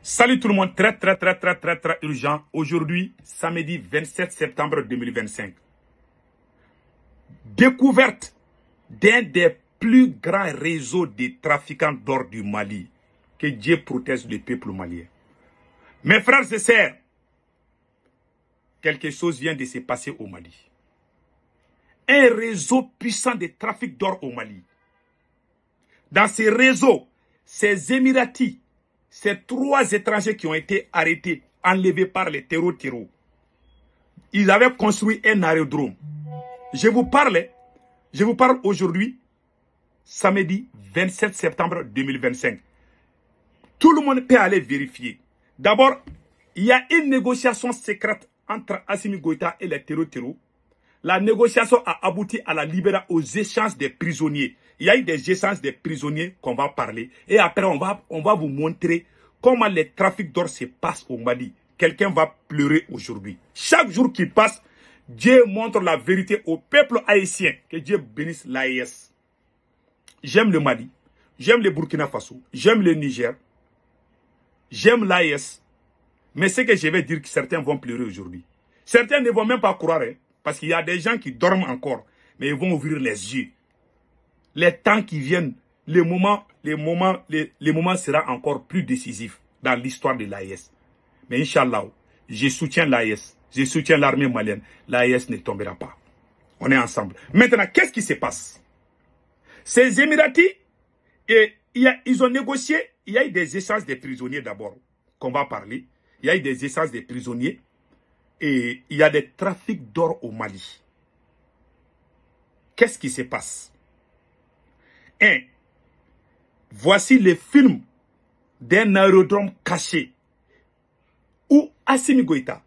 Salut tout le monde, très urgent. Aujourd'hui, samedi 27 septembre 2025. Découverte d'un des plus grands réseaux de trafiquants d'or du Mali. Que Dieu protège le peuple malien. Mes frères et sœurs, quelque chose vient de se passer au Mali. Un réseau puissant de trafic d'or au Mali. Dans ce réseau, ces Émiratis, ces 3 étrangers qui ont été arrêtés, enlevés par les terreaux, ils avaient construit un aérodrome. Je vous parle aujourd'hui, samedi 27 septembre 2025. Tout le monde peut aller vérifier. D'abord, il y a une négociation secrète entre Assimi Goïta et les terreaux. La négociation a abouti à la libération, aux échanges des prisonniers. Il y a eu des échanges des prisonniers qu'on va parler. Et après, on va vous montrer comment les trafics d'or se passent au Mali. Quelqu'un va pleurer aujourd'hui. Chaque jour qui passe, Dieu montre la vérité au peuple haïtien. Que Dieu bénisse l'AES. J'aime le Mali. J'aime le Burkina Faso. J'aime le Niger. J'aime l'AES. Mais ce que je vais dire, que certains vont pleurer aujourd'hui. Certains ne vont même pas croire, hein, parce qu'il y a des gens qui dorment encore. Mais ils vont ouvrir les yeux. Les temps qui viennent, les moments sera encore plus décisifs dans l'histoire de l'AES. Mais Inch'Allah, je soutiens l'AES. Je soutiens l'armée malienne. L'AES ne tombera pas. On est ensemble. Maintenant, qu'est-ce qui se passe? Ces Émiratis, ils ont négocié. Il y a eu des échanges des prisonniers d'abord, qu'on va parler. Il y a eu des échanges des prisonniers. Et il y a des trafics d'or au Mali. Qu'est-ce qui se passe? Voici le film d'un aérodrome caché où Assimi Goïta,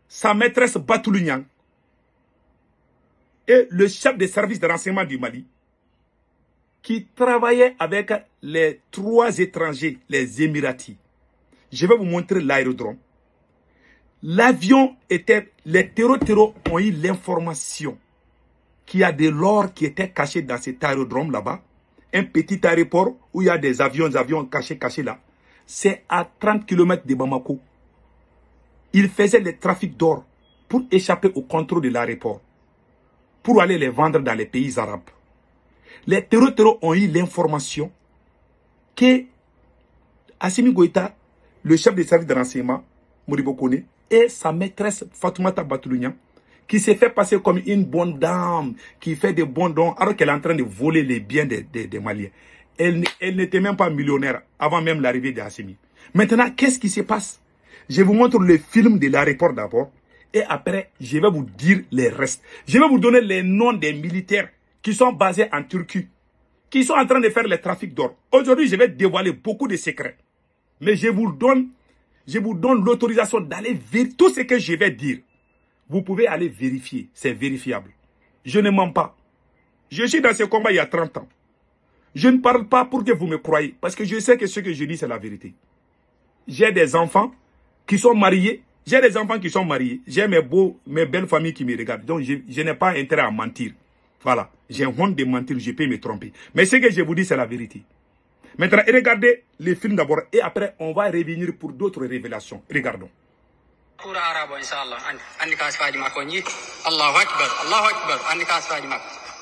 sa maîtresse Batoulou Niang et le chef des services de renseignement du Mali qui travaillaient avec les 3 étrangers, les Émiratis. Je vais vous montrer l'aérodrome. L'avion était... Les terreaux ont eu l'information qu'il y a de l'or qui était caché dans cet aérodrome là-bas. Un petit aéroport où il y a des avions cachés là. C'est à 30 km de Bamako. Ils faisaient le trafic d'or pour échapper au contrôle de l'aéroport, pour aller les vendre dans les pays arabes. Les terreaux ont eu l'information que Assimi Goïta, le chef des services de renseignement, Modibo Kone, et sa maîtresse Fatoumata Batoulou Niang, qui s'est fait passer comme une bonne dame, qui fait des bons dons, alors qu'elle est en train de voler les biens des Maliens. Elle n'était même pas millionnaire avant même l'arrivée d'Assimi. Maintenant, qu'est-ce qui se passe? Je vous montre le film de l'aéroport d'abord, et après, je vais vous dire les restes. Je vais vous donner les noms des militaires qui sont basés en Turquie, qui sont en train de faire le trafic d'or. Aujourd'hui, je vais dévoiler beaucoup de secrets. Mais je vous donne l'autorisation d'aller vérifier tout ce que je vais dire. Vous pouvez aller vérifier, c'est vérifiable. Je ne mens pas. Je suis dans ce combat il y a 30 ans. Je ne parle pas pour que vous me croyez, parce que je sais que ce que je dis, c'est la vérité. J'ai des enfants qui sont mariés. J'ai mes belles familles qui me regardent. Donc, je n'ai pas intérêt à mentir. Voilà. J'ai honte de mentir, je peux me tromper. Mais ce que je vous dis, c'est la vérité. Maintenant, regardez les films d'abord et après, on va revenir pour d'autres révélations. Regardons.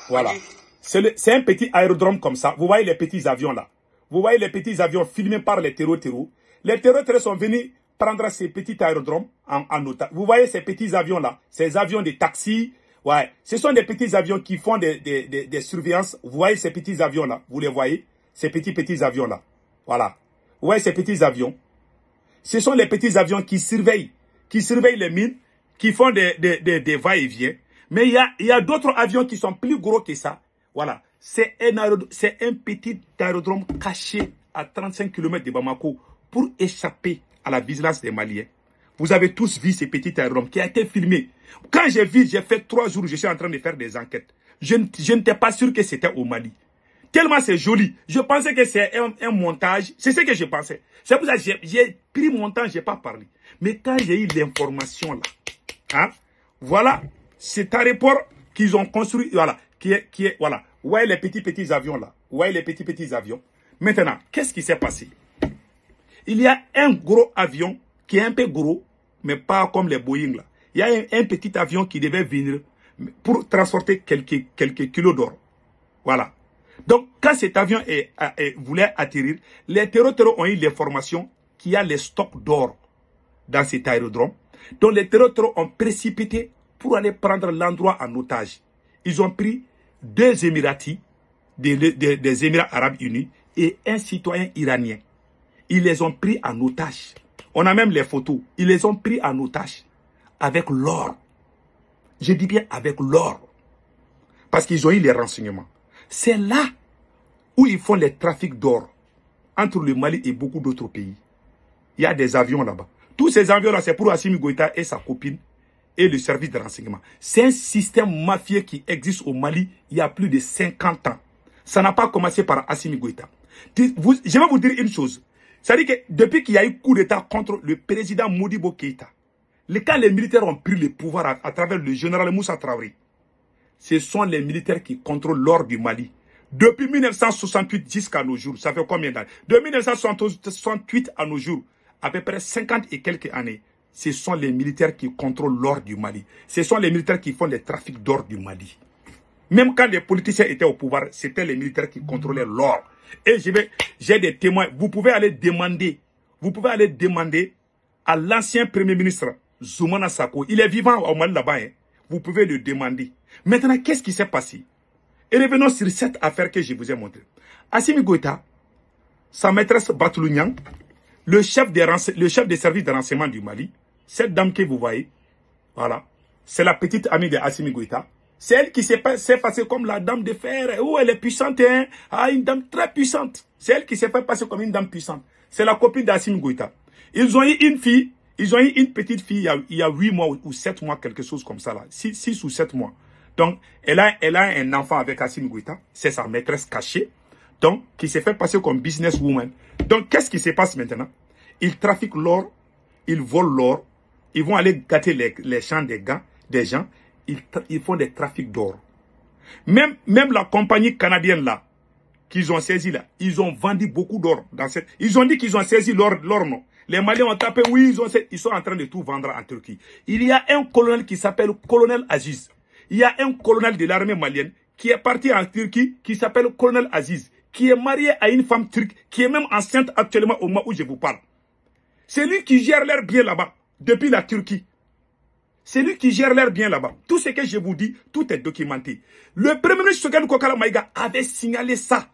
Voilà. C'est un petit aérodrome comme ça. Vous voyez les petits avions là. Vous voyez les petits avions filmés par les terreaux. Les terreaux sont venus prendre ces petits aérodromes en otage. Vous voyez ces petits avions là. Ces avions de taxi. Ouais. Ce sont des petits avions qui font des surveillances. Vous voyez ces petits avions là. Vous les voyez? Ces petits avions là. Voilà. Vous voyez ces petits avions? Ce sont les petits avions qui surveillent les mines, qui font des va-et-vient. Mais il y a d'autres avions qui sont plus gros que ça. Voilà. C'est un petit aérodrome caché à 35 km de Bamako pour échapper à la vigilance des Maliens. Vous avez tous vu ce petit aérodrome qui a été filmé. Quand j'ai vu, j'ai fait 3 jours, je suis en train de faire des enquêtes. Je n'étais pas sûr que c'était au Mali. Tellement c'est joli. Je pensais que c'est un montage. C'est ce que je pensais. C'est pour ça que j'ai pris mon temps, je n'ai pas parlé. Mais quand j'ai eu l'information là, hein, voilà, cet aéroport qu'ils ont construit, voilà, voilà. Vous voyez les petits avions là. Vous voyez les petits avions. Maintenant, qu'est-ce qui s'est passé? Il y a un gros avion qui est un peu gros, mais pas comme les Boeing là. Il y a un petit avion qui devait venir pour transporter quelques kilos d'or. Voilà. Donc, quand cet avion voulait atterrir, les terroristes ont eu l'information qu'il y a les stocks d'or dans cet aérodrome. Donc, les terroristes ont précipité pour aller prendre l'endroit en otage. Ils ont pris 2 Émiratis, des Émirats Arabes Unis, et un citoyen iranien. Ils les ont pris en otage. On a même les photos. Ils les ont pris en otage avec l'or. Je dis bien avec l'or. Parce qu'ils ont eu les renseignements. C'est là où ils font les trafics d'or entre le Mali et beaucoup d'autres pays. Il y a des avions là-bas. Tous ces avions-là, c'est pour Assimi Goïta et sa copine et le service de renseignement. C'est un système mafieux qui existe au Mali il y a plus de 50 ans. Ça n'a pas commencé par Assimi Goïta. Je vais vous dire une chose. C'est-à-dire que depuis qu'il y a eu coup d'État contre le président Modibo Keïta, quand les militaires ont pris le pouvoir à travers le général Moussa Traoré, ce sont les militaires qui contrôlent l'or du Mali. Depuis 1968 jusqu'à nos jours, ça fait combien d'années? De 1968 à nos jours, à peu près 50 et quelques années, ce sont les militaires qui contrôlent l'or du Mali. Ce sont les militaires qui font les trafics d'or du Mali. Même quand les politiciens étaient au pouvoir, c'était les militaires qui contrôlaient l'or. Et j'ai des témoins. Vous pouvez aller demander à l'ancien premier ministre Zoumana Sako. Il est vivant au Mali là-bas. Hein. Vous pouvez le demander. Maintenant, qu'est-ce qui s'est passé? Et revenons sur cette affaire que je vous ai montrée. Assimi Goïta, sa maîtresse Batoulou Niang, le chef des services de renseignement du Mali, cette dame que vous voyez, voilà, c'est la petite amie de Assimi Goïta. C'est elle qui s'est passée comme la dame de fer. Oh, elle est puissante, hein? Ah, une dame très puissante. C'est elle qui s'est fait passer comme une dame puissante. C'est la copine d'Assimi Goïta. Ils ont eu une fille, ils ont eu une petite fille il y a 8 mois ou 7 mois, quelque chose comme ça là. 6 ou 7 mois. Donc, elle a un enfant avec Assimi Goïta. C'est sa maîtresse cachée. Donc, qui s'est fait passer comme businesswoman. Donc, qu'est-ce qui se passe maintenant? Ils trafiquent l'or, ils volent l'or, ils vont aller gâter les champs des gens. Ils font des trafics d'or. Même la compagnie canadienne là, qu'ils ont saisi là, ils ont vendu beaucoup d'or. Ils ont dit qu'ils ont saisi l'or, non. Les Maliens ont tapé, oui, ils sont en train de tout vendre en Turquie. Il y a un colonel qui s'appelle colonel Aziz. Il y a un colonel de l'armée malienne qui est parti en Turquie, qui s'appelle colonel Aziz, qui est marié à une femme turque, qui est même enceinte actuellement au moment où je vous parle. C'est lui qui gère l'air bien là-bas, depuis la Turquie. C'est lui qui gère l'air bien là-bas. Tout ce que je vous dis, tout est documenté. Le premier ministre Choguel Kokala Maïga avait signalé ça.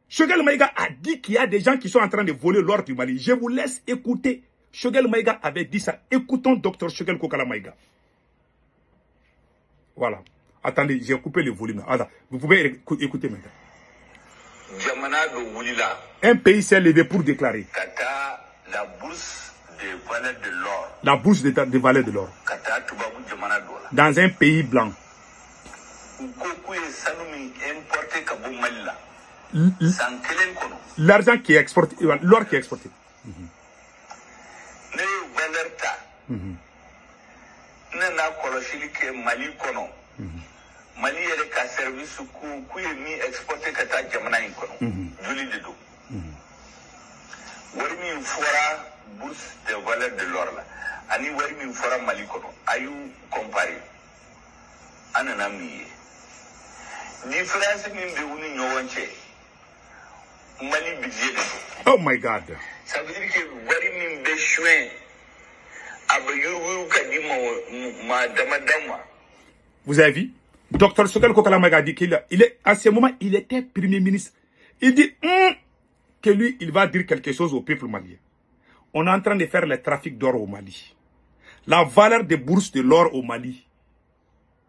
Choguel Maïga a dit qu'il y a des gens qui sont en train de voler l'or du Mali. Je vous laisse écouter. Choguel Maïga avait dit ça. Écoutons Dr Choguel Kokala Maïga. Voilà. Attendez, j'ai coupé le volume. Attends, vous pouvez écouter maintenant. Un pays s'est levé pour déclarer. La bourse de valeur de l'or. La bourse de valeur de l'or. Dans un pays blanc. L'argent qui est exporté, l'or qui est exporté. Mali est ka service ku mi exporté kata jamana in kono juli de do wari mi fora bourse de valeur de l'or la ani wari mi fora Mali kono ayu comparer anana mi différence mi be woni nyowonche Mali budget de Oh my God. Ça veut dire que wari mi be chouin abayuru kadimo ma damadama. Vous avez vu? Dr Choguel Kokala Maïga dit à ce moment, il était premier ministre. Il dit que lui, il va dire quelque chose au peuple malien. On est en train de faire le trafic d'or au Mali. La valeur des bourses de l'or au Mali,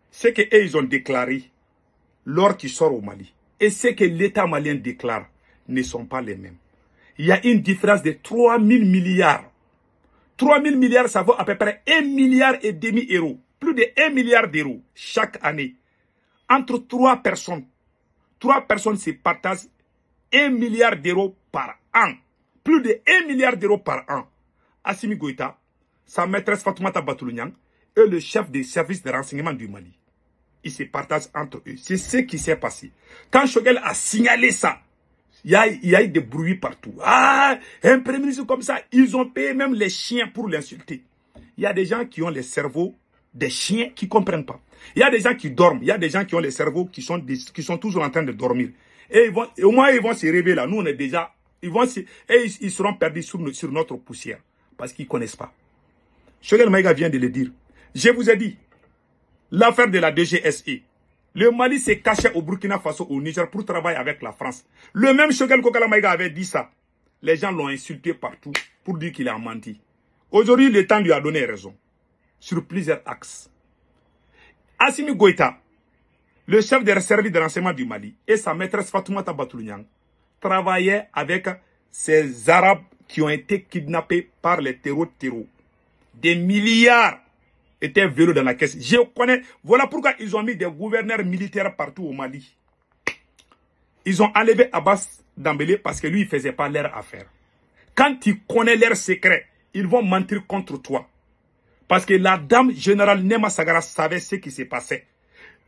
c'est que ils ont déclaré l'or qui sort au Mali. Et ce que l'État malien déclare ne sont pas les mêmes. Il y a une différence de 3 000 milliards. 3 000 milliards, ça vaut à peu près 1,5 milliard d'euros. Plus de 1 milliard d'euros chaque année. Entre 3 personnes. 3 personnes se partagent 1 milliard d'euros par an. Plus de 1 milliard d'euros par an. Assimi Goïta, sa maîtresse Fatoumata Batoulou Niang et le chef des services de renseignement du Mali. Ils se partagent entre eux. C'est ce qui s'est passé. Quand Choguel a signalé ça, Il y a eu des bruits partout. Ah, un premier ministre comme ça, ils ont payé même les chiens pour l'insulter. Il y a des gens qui ont les cerveaux des chiens qui ne comprennent pas. Il y a des gens qui dorment. Il y a des gens qui ont les cerveaux qui sont toujours en train de dormir. Et au moins, ils vont se réveiller là. Nous, on est déjà... ils seront perdus sur notre poussière. Parce qu'ils ne connaissent pas. Choguel Maïga vient de le dire. Je vous ai dit, l'affaire de la DGSE. Le Mali s'est caché au Burkina Faso, au Niger, pour travailler avec la France. Le même Choguel Kokala Maïga avait dit ça. Les gens l'ont insulté partout pour dire qu'il a menti. Aujourd'hui, le temps lui a donné raison. Sur plusieurs axes. Assimi Goïta, le chef des services de renseignement du Mali, et sa maîtresse Fatoumata Batounian travaillaient avec ces Arabes qui ont été kidnappés par les terreaux. Des milliards étaient volés dans la caisse. Je connais. Voilà pourquoi ils ont mis des gouverneurs militaires partout au Mali. Ils ont enlevé Abbas Dambélé parce que lui, il ne faisait pas leur affaire. Quand tu connais leurs secrets, ils vont mentir contre toi. Parce que la dame générale Nema Sagara savait ce qui s'est passé.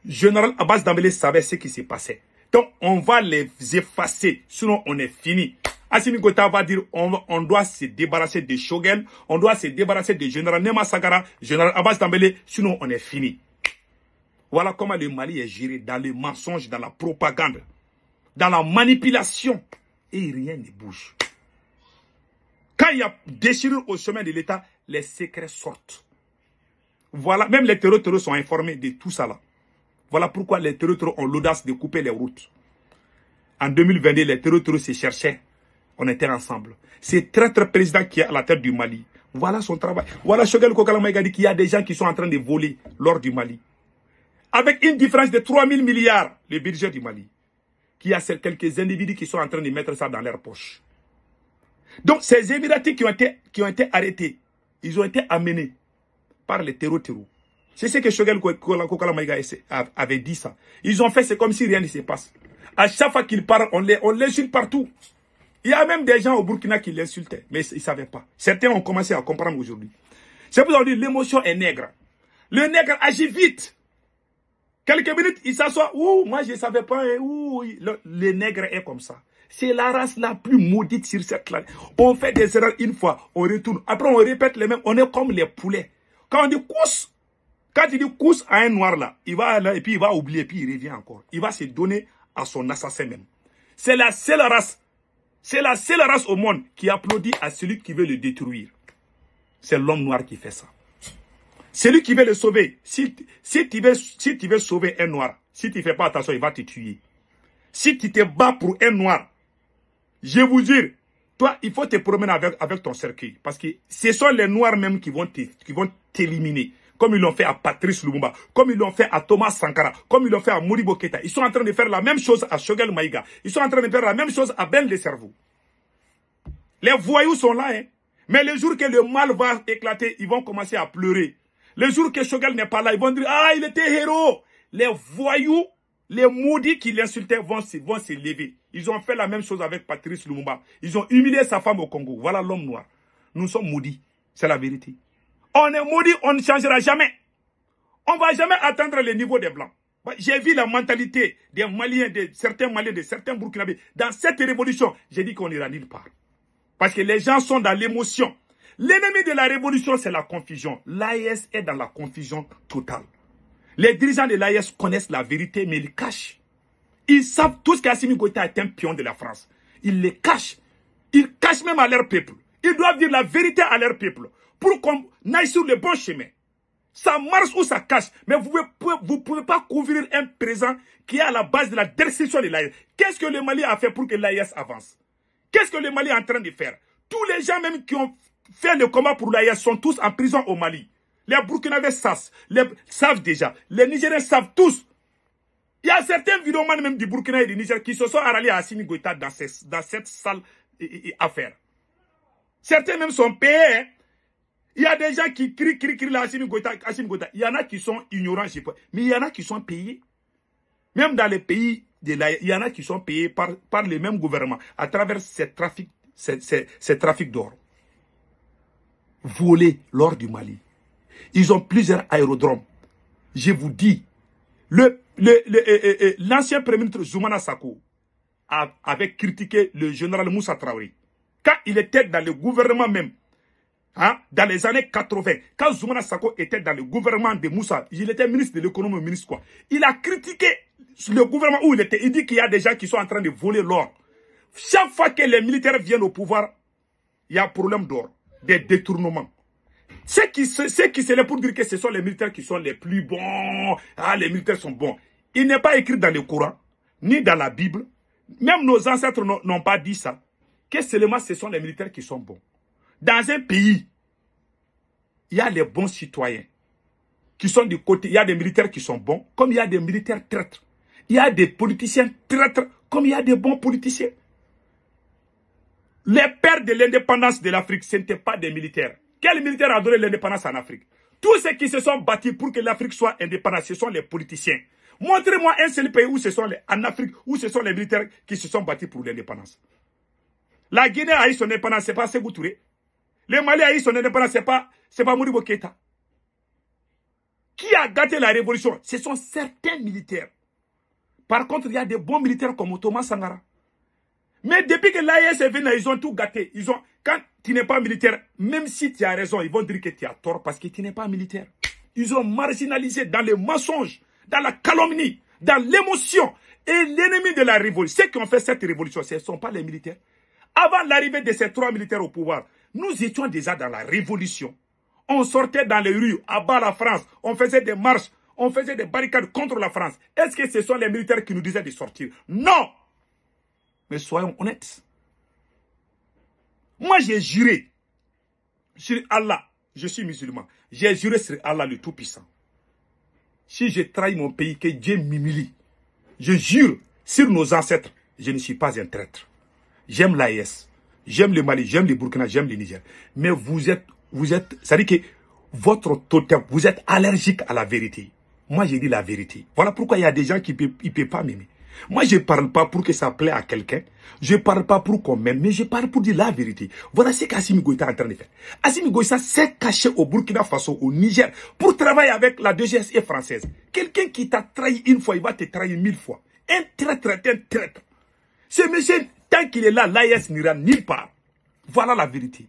Général Abbas Dambélé savait ce qui s'est passé. Donc, on va les effacer. Sinon, on est fini. Assimi Goïta va dire, on doit se débarrasser de Choguel, on doit se débarrasser de général Nema Sagara, général Abbas Dambélé, sinon on est fini. Voilà comment le Mali est géré dans le mensonge, dans la propagande, dans la manipulation. Et rien ne bouge. Quand il y a déchirure au chemin de l'État, les secrets sortent. Voilà, même les terreaux sont informés de tout ça là. Voilà pourquoi les terreaux ont l'audace de couper les routes. En 2022, les terreaux se cherchaient. On était ensemble. C'est traître président qui est à la tête du Mali. Voilà son travail. Voilà Choguel Kokala Maïga dit qu'il y a des gens qui sont en train de voler l'or du Mali. Avec une différence de 3 000 milliards, le budget du Mali. Qu'il y a quelques individus qui sont en train de mettre ça dans leur poche. Donc ces Émiratis qui ont été arrêtés, ils ont été amenés par les terreaux. C'est ce que Choguel Kokala Maïga avait dit ça. Ils ont fait, c'est comme si rien ne se passe. À chaque fois qu'ils parlent, on l'insulte partout. Il y a même des gens au Burkina qui l'insultaient, mais ils ne savaient pas. Certains ont commencé à comprendre aujourd'hui. C'est pour ça que l'émotion est nègre. Le nègre agit vite. Quelques minutes, il s'assoit. Ouh, moi je ne savais pas. Ouh, le nègre est comme ça. C'est la race la plus maudite sur cette planète. On fait des erreurs une fois, on retourne. Après, on répète les mêmes. On est comme les poulets. Quand on dit cousse, quand il dit cousse à un noir là, il va là et puis il va oublier, puis il revient encore. Il va se donner à son assassin même. C'est la seule race. C'est la seule race au monde qui applaudit à celui qui veut le détruire. C'est l'homme noir qui fait ça. Celui qui veut le sauver, si tu veux sauver un noir, si tu ne fais pas attention, il va te tuer. Si tu te bats pour un noir, je vous dis, toi, il faut te promener avec ton cercueil. Parce que ce sont les noirs même qui vont t'éliminer. Comme ils l'ont fait à Patrice Lumumba, comme ils l'ont fait à Thomas Sankara, comme ils l'ont fait à Modibo Keïta. Ils sont en train de faire la même chose à Choguel Maïga. Ils sont en train de faire la même chose à Ben le Cerveau. Les voyous sont là, hein. Mais le jour que le mal va éclater, ils vont commencer à pleurer. Le jour que Choguel n'est pas là, ils vont dire, ah, il était héros. Les voyous, les maudits qui l'insultaient vont se lever. Ils ont fait la même chose avec Patrice Lumumba. Ils ont humilié sa femme au Congo. Voilà l'homme noir. Nous sommes maudits. C'est la vérité. On est maudit, on ne changera jamais. On ne va jamais atteindre le niveau des Blancs. J'ai vu la mentalité des Maliens, de certains Maliens, de certains Burkinabés. Dans cette révolution, j'ai dit qu'on n'ira nulle part. Parce que les gens sont dans l'émotion. L'ennemi de la révolution, c'est la confusion. L'AES est dans la confusion totale. Les dirigeants de l'AES connaissent la vérité, mais ils cachent. Ils savent tout ce qu'Assimi Goïta est un pion de la France. Ils les cachent. Ils cachent même à leur peuple. Ils doivent dire la vérité à leur peuple. Pour qu'on aille sur le bon chemin. Ça marche ou ça cache. Mais vous ne pouvez pas couvrir un présent qui est à la base de la destruction de l'AES. Qu'est-ce que le Mali a fait pour que l'AES avance? Qu'est-ce que le Mali est en train de faire? Tous les gens même qui ont fait le combat pour l'AES sont tous en prison au Mali. Les Burkinabés savent déjà. Les Nigériens savent tous. Il y a certains vidéomans même du Burkina et du Niger qui se sont ralliés à Assimi Goïta dans cette sale affaire. Certains même sont payés. Hein. Il y a des gens qui crient là, Assimi Goïta. Il y en a qui sont ignorants, je sais pas. Mais il y en a qui sont payés. Même dans les pays, il y en a qui sont payés par les mêmes gouvernements à travers ces trafics d'or. Voler l'or du Mali. Ils ont plusieurs aérodromes. Je vous dis, l'ancien premier ministre Zoumana Sako avait critiqué le général Moussa Traoré. Quand il était dans le gouvernement même, hein, dans les années 80, quand Zoumana Sako était dans le gouvernement de Moussa, il était ministre de l'économie, ministre quoi. Il a critiqué le gouvernement où il était. Il dit qu'il y a des gens qui sont en train de voler l'or. Chaque fois que les militaires viennent au pouvoir, il y a un problème d'or, des détournements. Ceux qui se lèvent pour dire que ce sont les militaires qui sont les plus bons, ah, les militaires sont bons. Il n'est pas écrit dans le Coran, ni dans la Bible. Même nos ancêtres n'ont pas dit ça. Que seulement ce sont les militaires qui sont bons. Dans un pays, il y a les bons citoyens qui sont du côté. Il y a des militaires qui sont bons, comme il y a des militaires traîtres. Il y a des politiciens traîtres, comme il y a des bons politiciens. Les pères de l'indépendance de l'Afrique, ce n'étaient pas des militaires. Quel militaire a donné l'indépendance en Afrique? Tous ceux qui se sont battus pour que l'Afrique soit indépendante, ce sont les politiciens. Montrez-moi un seul pays où ce sont en Afrique, où ce sont les militaires qui se sont battus pour l'indépendance. La Guinée a eu son indépendance, ce n'est pas Sékou Touré. Le Mali a eu son indépendance, ce n'est pas Modibo Keïta. Qui a gâté la révolution? Ce sont certains militaires. Par contre, il y a des bons militaires comme Thomas Sankara. Mais depuis que l'AES est venu, ils ont tout gâté. Quand tu n'es pas militaire, même si tu as raison, ils vont dire que tu as tort parce que tu n'es pas militaire. Ils ont marginalisé dans les mensonges, dans la calomnie, dans l'émotion. Et l'ennemi de la révolution, ceux qui ont fait cette révolution, ce ne sont pas les militaires. Avant l'arrivée de ces trois militaires au pouvoir, nous étions déjà dans la révolution. On sortait dans les rues, à bas la France, on faisait des marches, on faisait des barricades contre la France. Est-ce que ce sont les militaires qui nous disaient de sortir? Non! Mais soyons honnêtes. Moi, j'ai juré sur Allah, je suis musulman, j'ai juré sur Allah le Tout-Puissant. Si je trahis mon pays, que Dieu m'humilie, je jure sur nos ancêtres, je ne suis pas un traître. J'aime l'AES, j'aime le Mali, j'aime le Burkina, j'aime le Niger. Mais vous êtes, ça dit que votre totem, vous êtes allergique à la vérité. Moi, j'ai dit la vérité. Voilà pourquoi il y a des gens qui ne peuvent pas m'aimer. Moi, je ne parle pas pour que ça plaît à quelqu'un. Je ne parle pas pour qu'on m'aime, mais je parle pour dire la vérité. Voilà ce qu'Assimi Goïta est en train de faire. Assimi Goïta s'est caché au Burkina Faso, au Niger, pour travailler avec la DGSE française. Quelqu'un qui t'a trahi une fois, il va te trahir 1000 fois. Un traître est un traître. Ce monsieur, tant qu'il est là, l'AES n'ira nulle part. Voilà la vérité.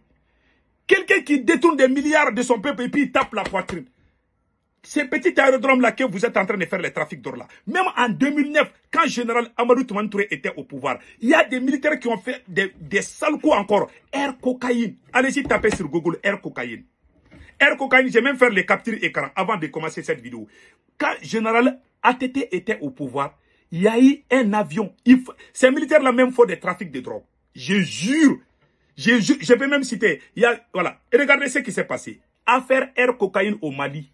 Quelqu'un qui détourne des milliards de son peuple et puis il tape la poitrine. Ces petits aérodromes-là que vous êtes en train de faire les trafics d'or là. Même en 2009, quand le général Amadou Toumani Touré était au pouvoir, il y a des militaires qui ont fait des sales coups encore. Air cocaïne. Allez-y taper sur Google Air cocaïne. Air cocaïne, j'ai même fait les captures écran avant de commencer cette vidéo. Quand le général ATT était au pouvoir, il y a eu un avion. Ces militaires-là même font des trafics de drogue. Je jure. Je peux même citer. Voilà. Et regardez ce qui s'est passé. Affaire Air cocaïne au Mali.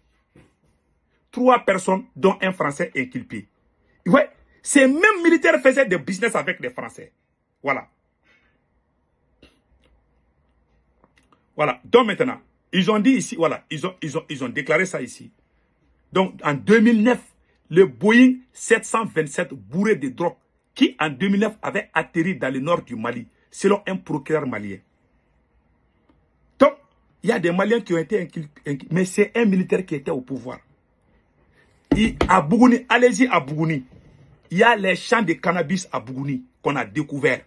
3 personnes, dont un Français inculpé. Ouais, ces mêmes militaires faisaient des business avec les Français. Voilà. Voilà. Donc maintenant, ils ont dit ici, voilà, ils ont déclaré ça ici. Donc en 2009, le Boeing 727 bourré de drogue qui en 2009 avait atterri dans le nord du Mali, selon un procureur malien. Donc, il y a des Maliens qui ont été inculpés, mais c'est un militaire qui était au pouvoir. À Bougouni, allez-y à Bougouni. Il y a les champs de cannabis à Bougouni qu'on a découvert.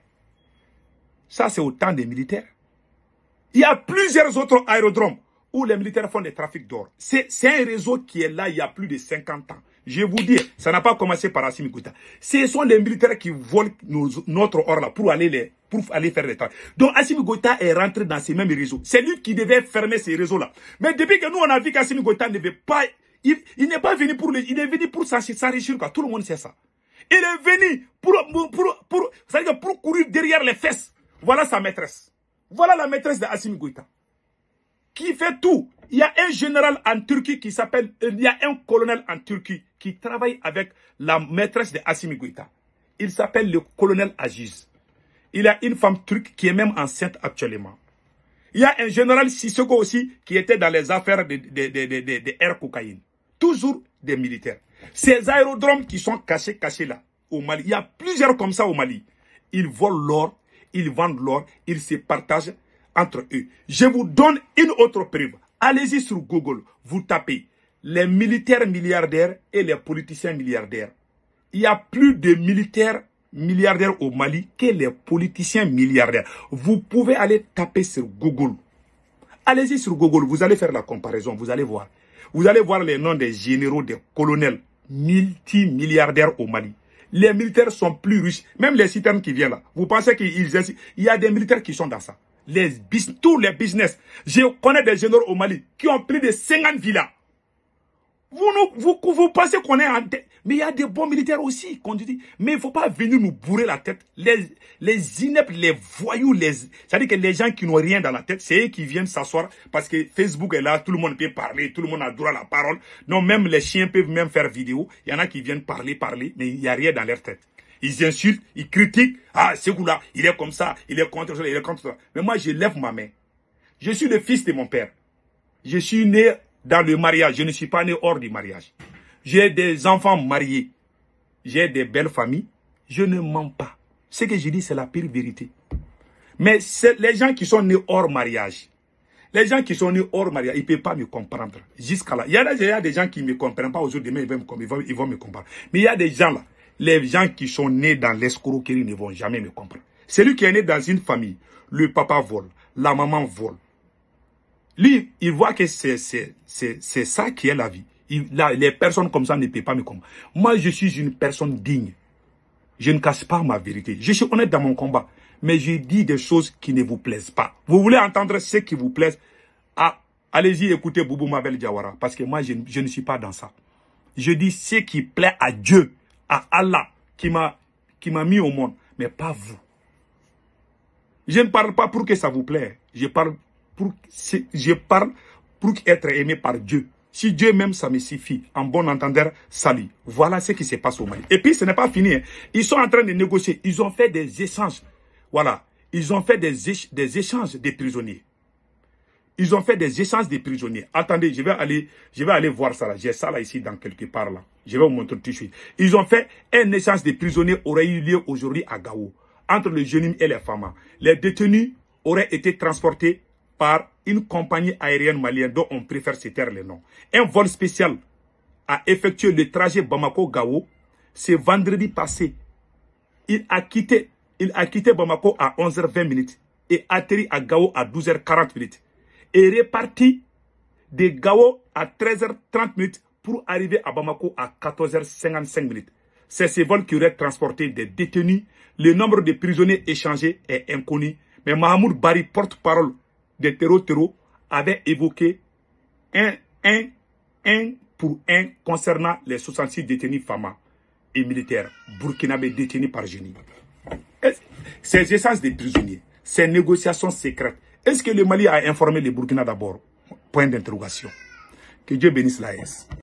Ça, c'est au temps des militaires. Il y a plusieurs autres aérodromes où les militaires font des trafics d'or. C'est un réseau qui est là il y a plus de 50 ans. Je vous dis, ça n'a pas commencé par Assimi Goïta. Ce sont les militaires qui volent notre or là pour aller faire les travaux. Donc Assimi Goïta est rentré dans ces mêmes réseaux. C'est lui qui devait fermer ces réseaux-là. Mais depuis que nous, on a vu qu'Assimi Goïta ne veut pas... Il n'est pas venu pour il est venu pour s'enrichir, quoi. Tout le monde sait ça. Il est venu pour courir derrière les fesses. Voilà sa maîtresse. Voilà la maîtresse d'Assimi Goïta. Qui fait tout. Il y a un général en Turquie qui s'appelle... Il y a un colonel en Turquie qui travaille avec la maîtresse d'Assimi Goïta. Il s'appelle le colonel Aziz. Il y a une femme turque qui est même enceinte actuellement. Il y a un général Sissoko aussi qui était dans les affaires de air cocaïne. Toujours des militaires. Ces aérodromes qui sont cachés là, au Mali, il y a plusieurs comme ça au Mali. Ils volent l'or, ils vendent l'or, ils se partagent entre eux. Je vous donne une autre preuve. Allez-y sur Google, vous tapez les militaires milliardaires et les politiciens milliardaires. Il y a plus de militaires milliardaires au Mali que les politiciens milliardaires. Vous pouvez aller taper sur Google. Allez-y sur Google, vous allez faire la comparaison, vous allez voir. Vous allez voir les noms des généraux, des colonels, multimilliardaires au Mali. Les militaires sont plus riches, même les citernes qui viennent là. Vous pensez qu'il y a des militaires qui sont dans ça. Tous les business. Je connais des généraux au Mali qui ont plus de 50 villas. Vous pensez qu'on est en tête. Mais il y a des bons militaires aussi, qu'on dit. Mais il ne faut pas venir nous bourrer la tête. Les ineptes, les voyous, c'est-à-dire que les gens qui n'ont rien dans la tête, c'est eux qui viennent s'asseoir parce que Facebook est là, tout le monde peut parler, tout le monde a droit à la parole. Non, même les chiens peuvent même faire vidéo. Il y en a qui viennent parler, mais il n'y a rien dans leur tête. Ils insultent, ils critiquent. Ah, ce goût-là, il est comme ça, il est contre ça, il est contre ça. Mais moi, je lève ma main. Je suis le fils de mon père. Je suis né dans le mariage. Je ne suis pas né hors du mariage. J'ai des enfants mariés. J'ai des belles familles. Je ne mens pas. Ce que je dis, c'est la pire vérité. Mais les gens qui sont nés hors mariage, les gens qui sont nés hors mariage, ils ne peuvent pas me comprendre. Jusqu'à là. Il y a des gens qui ne me comprennent pas aujourd'hui, mais ils vont me comprendre. Mais il y a des gens là. Les gens qui sont nés dans l'escroquerie ne vont jamais me comprendre. Celui qui est né dans une famille, le papa vole, la maman vole. Lui, il voit que c'est ça qui est la vie. Les personnes comme ça ne peuvent pas me comprendre. Moi, je suis une personne digne. Je ne cache pas ma vérité. Je suis honnête dans mon combat. Mais je dis des choses qui ne vous plaisent pas. Vous voulez entendre ce qui vous plaise? Ah, allez-y écoutez Boubou Mabel Diawara. Parce que moi, je ne suis pas dans ça. Je dis ce qui plaît à Dieu, à Allah, qui m'a mis au monde. Mais pas vous. Je ne parle pas pour que ça vous plaise. Je parle pour être aimé par Dieu. Si Dieu même, ça me suffit. En bon entendeur, salut. Voilà ce qui se passe au Mali. Et puis, ce n'est pas fini. Hein. Ils sont en train de négocier. Ils ont fait des échanges. Voilà. Ils ont fait des échanges de prisonniers. Ils ont fait des échanges de prisonniers. Attendez, je vais aller voir ça là. J'ai ça là ici dans quelque part là. Je vais vous montrer tout de suite. Ils ont fait un échange de prisonniers aurait eu lieu aujourd'hui à Gao. Entre le Jenim et les Fama. Les détenus auraient été transportés par une compagnie aérienne malienne dont on préfère se taire les noms. Un vol spécial a effectué le trajet Bamako-Gao ce vendredi passé. Il a quitté Bamako à 11h20 et atterri à Gao à 12h40 et reparti de Gao à 13h30 pour arriver à Bamako à 14h55. C'est ce vol qui aurait transporté des détenus. Le nombre de prisonniers échangés est inconnu. Mais Mahmoud Bari, porte-parole de Terreau, avait évoqué un pour un concernant les 66 détenus Fama et militaires burkinabés détenus par Génie. Ces échanges de prisonniers, ces négociations secrètes, est-ce que le Mali a informé les Burkina d'abord? Point d'interrogation. Que Dieu bénisse la S.